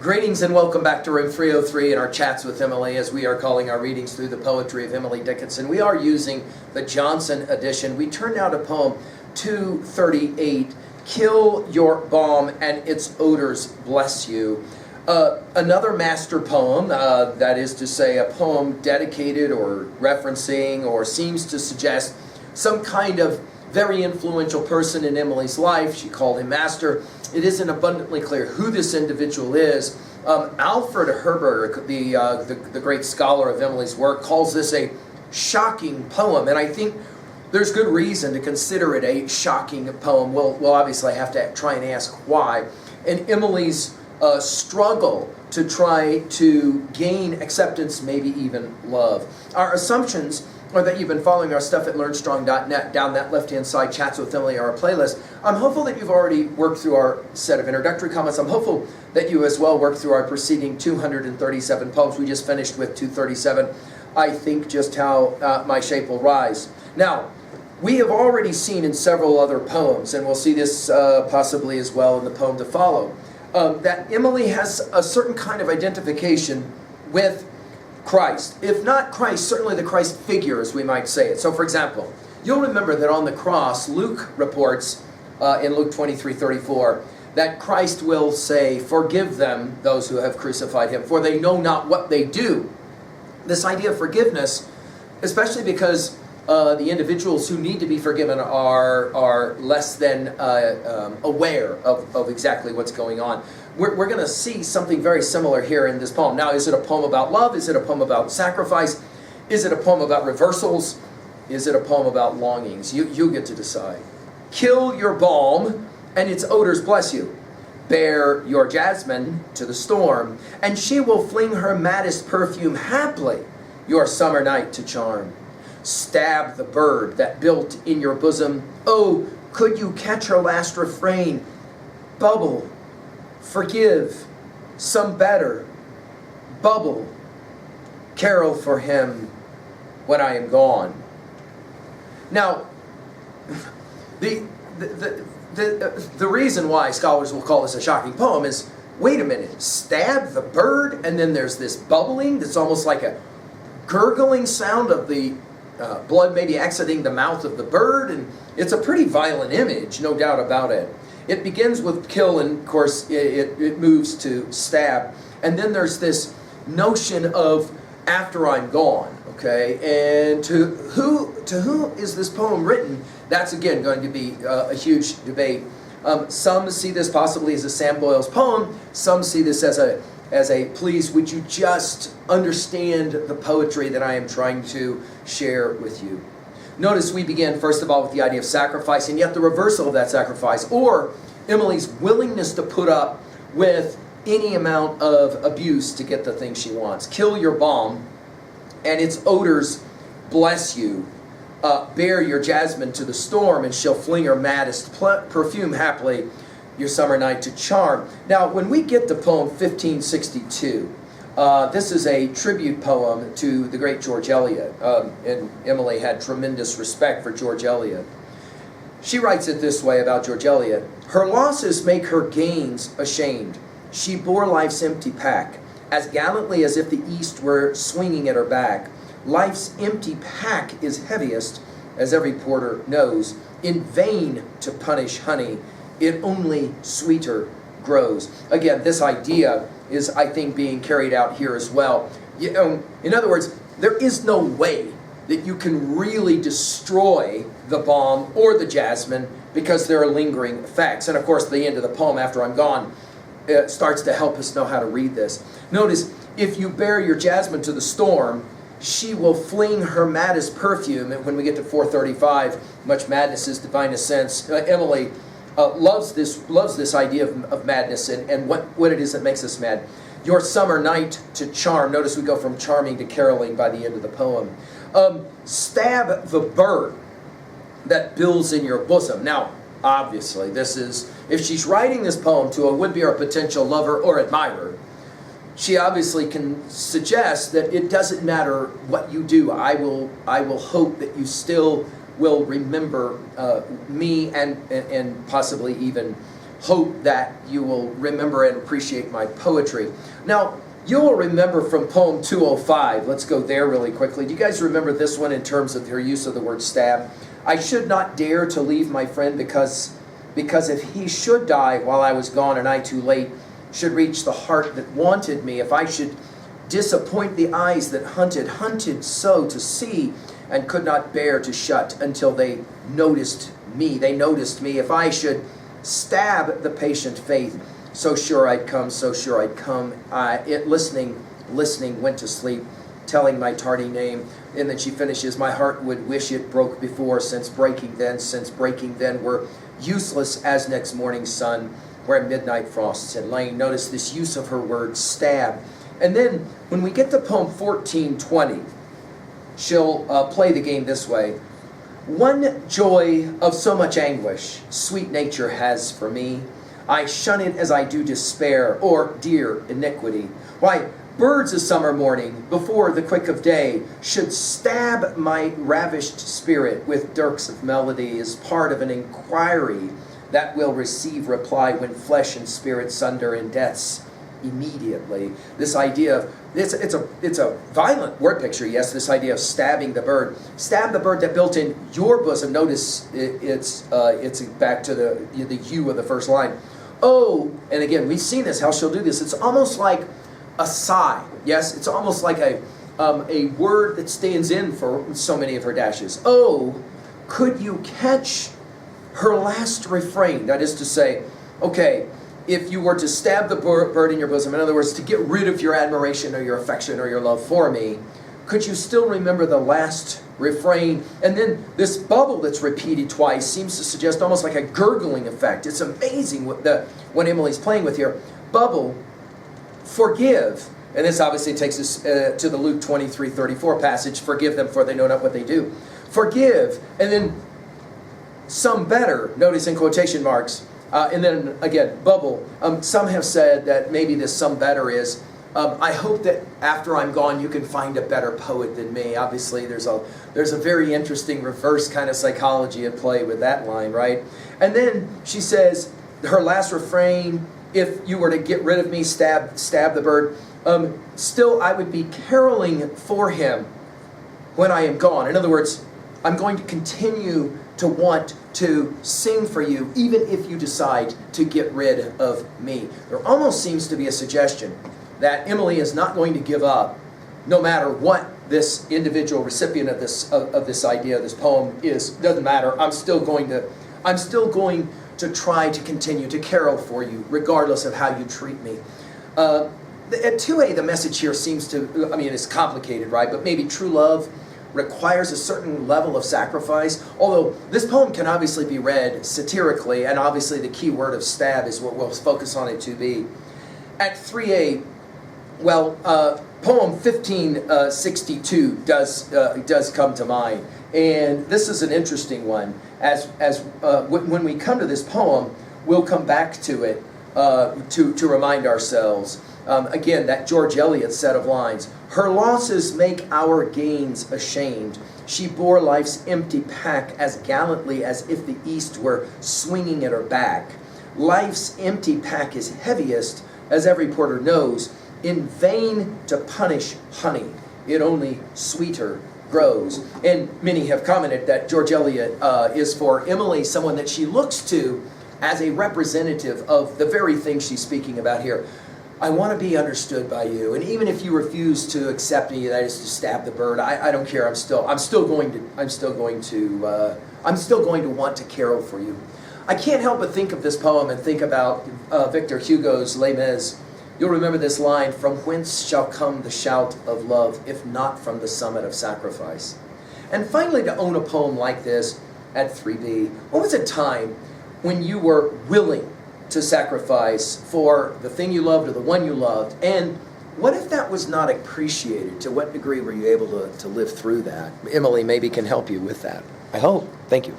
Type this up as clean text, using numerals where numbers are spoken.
Greetings and welcome back to Room 303 and our chats with Emily, as we are calling our readings through the poetry of Emily Dickinson. We are using the Johnson edition. We turned out a poem 238, Kill Your Balm and Its Odors Bless You. Another master poem, that is to say a poem dedicated or referencing or seems to suggest some kind of very influential person in Emily's life. She called him master. It isn't abundantly clear who this individual is. Alfred Herbert, the great scholar of Emily's work, calls this a shocking poem, and I think there's good reason to consider it a shocking poem. We'll obviously have to try and ask why. And Emily's struggle to try to gain acceptance, maybe even love. Our assumptions are that you've been following our stuff at learnstrong.net. Down that left-hand side, Chats with Emily, our playlist. I'm hopeful that you've already worked through our set of introductory comments. I'm hopeful that you as well worked through our preceding 237 poems. We just finished with 237. I think just how my shape will rise. Now, we have already seen in several other poems, and we'll see this possibly as well in the poem to follow, that Emily has a certain kind of identification with Christ. If not Christ, certainly the Christ figure, as we might say it. So, for example, you'll remember that on the cross, Luke reports in Luke 23:34 that Christ will say, "Forgive them, those who have crucified him, for they know not what they do." This idea of forgiveness, especially because the individuals who need to be forgiven are less than aware of exactly what's going on. We're going to see something very similar here in this poem. Now, is it a poem about love? Is it a poem about sacrifice? Is it a poem about reversals? Is it a poem about longings? You get to decide. Kill your balm, and its odors bless you. Bear your jasmine to the storm, and she will fling her maddest perfume haply your summer night to charm. Stab the bird that built in your bosom. Oh, could you catch her last refrain? Bubble, forgive, some better. Bubble, carol for him when I am gone. Now, the reason why scholars will call this a shocking poem is, wait a minute, stab the bird, and then there's this bubbling that's almost like a gurgling sound of the blood maybe exiting the mouth of the bird, and it's a pretty violent image, no doubt about it. It begins with kill, and of course it moves to stab, and then there's this notion of after I'm gone, okay? And to who is this poem written? That's again going to be a huge debate. Some see this possibly as a Sam Boyle's poem. Some see this as a please, would you just understand the poetry that I am trying to share with you. Notice we begin first of all with the idea of sacrifice, and yet the reversal of that sacrifice, or Emily's willingness to put up with any amount of abuse to get the thing she wants. Kill your balm, and its odors bless you. Bear your jasmine to the storm, and she'll fling her maddest perfume happily your summer night to charm. Now, when we get to poem 1562, this is a tribute poem to the great George Eliot, and Emily had tremendous respect for George Eliot. She writes it this way about George Eliot: her losses make her gains ashamed. She bore life's empty pack as gallantly as if the east were swinging at her back. Life's empty pack is heaviest, as every porter knows. In vain to punish honey, it only sweeter grows. Again, this idea is, I think, being carried out here as well. You know, in other words, there is no way that you can really destroy the balm or the jasmine because there are lingering effects. And of course, the end of the poem, After I'm Gone, starts to help us know how to read this. Notice, if you bear your jasmine to the storm, she will fling her maddest perfume. And when we get to 435, much madness is divine sense. Emily loves this idea of madness and what it is that makes us mad. Your summer night to charm. Notice we go from charming to caroling by the end of the poem. Stab the bird that builds in your bosom. Now, obviously, this is, if she's writing this poem to a would-be or potential lover or admirer, she obviously can suggest that it doesn't matter what you do. I will hope that you still will remember me and possibly even hope that you will remember and appreciate my poetry. Now, you will remember from poem 205, let's go there really quickly. Do you guys remember this one in terms of her use of the word stab? I should not dare to leave my friend because if he should die while I was gone and I too late should reach the heart that wanted me, if I should disappoint the eyes that hunted so to see and could not bear to shut until they noticed me. They noticed me. If I should stab the patient faith, so sure I'd come, so sure I'd come. Listening, went to sleep, telling my tardy name. And then she finishes, my heart would wish it broke before, since breaking then were useless as next morning's sun, where midnight frosts had lain. Notice this use of her word, stab. And then when we get to poem 1420, she'll play the game this way. One joy of so much anguish, sweet nature has for me. I shun it as I do despair, or dear iniquity. Why, birds a summer morning, before the quick of day, should stab my ravished spirit with dirks of melody as part of an inquiry that will receive reply when flesh and spirit sunder in deaths immediately. This idea of, it's a violent word picture, yes, this idea of stabbing the bird. Stab the bird that built in your bosom. Notice it's back to the you of the first line. Oh, and again, we've seen this, how she'll do this. It's almost like a sigh. Yes, it's almost like a word that stands in for so many of her dashes. Oh, could you catch her last refrain? That is to say, okay, if you were to stab the bird in your bosom, in other words, to get rid of your admiration or your affection or your love for me, could you still remember the last refrain? And then this bubble that's repeated twice seems to suggest almost like a gurgling effect. It's amazing what Emily's playing with here. Bubble, forgive. And this obviously takes us to the Luke 23:34 passage. Forgive them, for they know not what they do. Forgive. And then some better, notice in quotation marks. And then again, bubble. Some have said that maybe this some better is, I hope that after I'm gone you can find a better poet than me. Obviously there's a very interesting reverse kind of psychology at play with that line, right? And then she says, her last refrain, if you were to get rid of me, stab the bird, still I would be caroling for him when I am gone. In other words, I'm going to continue to want to sing for you, even if you decide to get rid of me. There almost seems to be a suggestion that Emily is not going to give up, no matter what this individual recipient of this idea, this poem is. Doesn't matter. I'm still going to try to continue to carol for you, regardless of how you treat me. At 2a, the message here seems to, I mean, it's complicated, right? But maybe true love requires a certain level of sacrifice, although this poem can obviously be read satirically, and obviously the key word of stab is what we'll focus on at 2b. At 3a, well, poem 1562 does come to mind, and this is an interesting one. When we come to this poem, we'll come back to it to remind ourselves. Again, that George Eliot set of lines. Her losses make our gains ashamed. She bore life's empty pack as gallantly as if the East were swinging at her back. Life's empty pack is heaviest, as every porter knows. In vain to punish honey, it only sweeter grows. And many have commented that George Eliot is for Emily someone that she looks to as a representative of the very thing she's speaking about here. I want to be understood by you, and even if you refuse to accept me, that is to stab the bird. I don't care. I'm still going to want to carol for you. I can't help but think of this poem and think about Victor Hugo's Les Mis. You'll remember this line: "From whence shall come the shout of love, if not from the summit of sacrifice?" And finally, to own a poem like this at 3b, what was a time when you were willing to sacrifice for the thing you loved or the one you loved? And what if that was not appreciated? To what degree were you able to live through that? Emily maybe can help you with that. I hope. Thank you.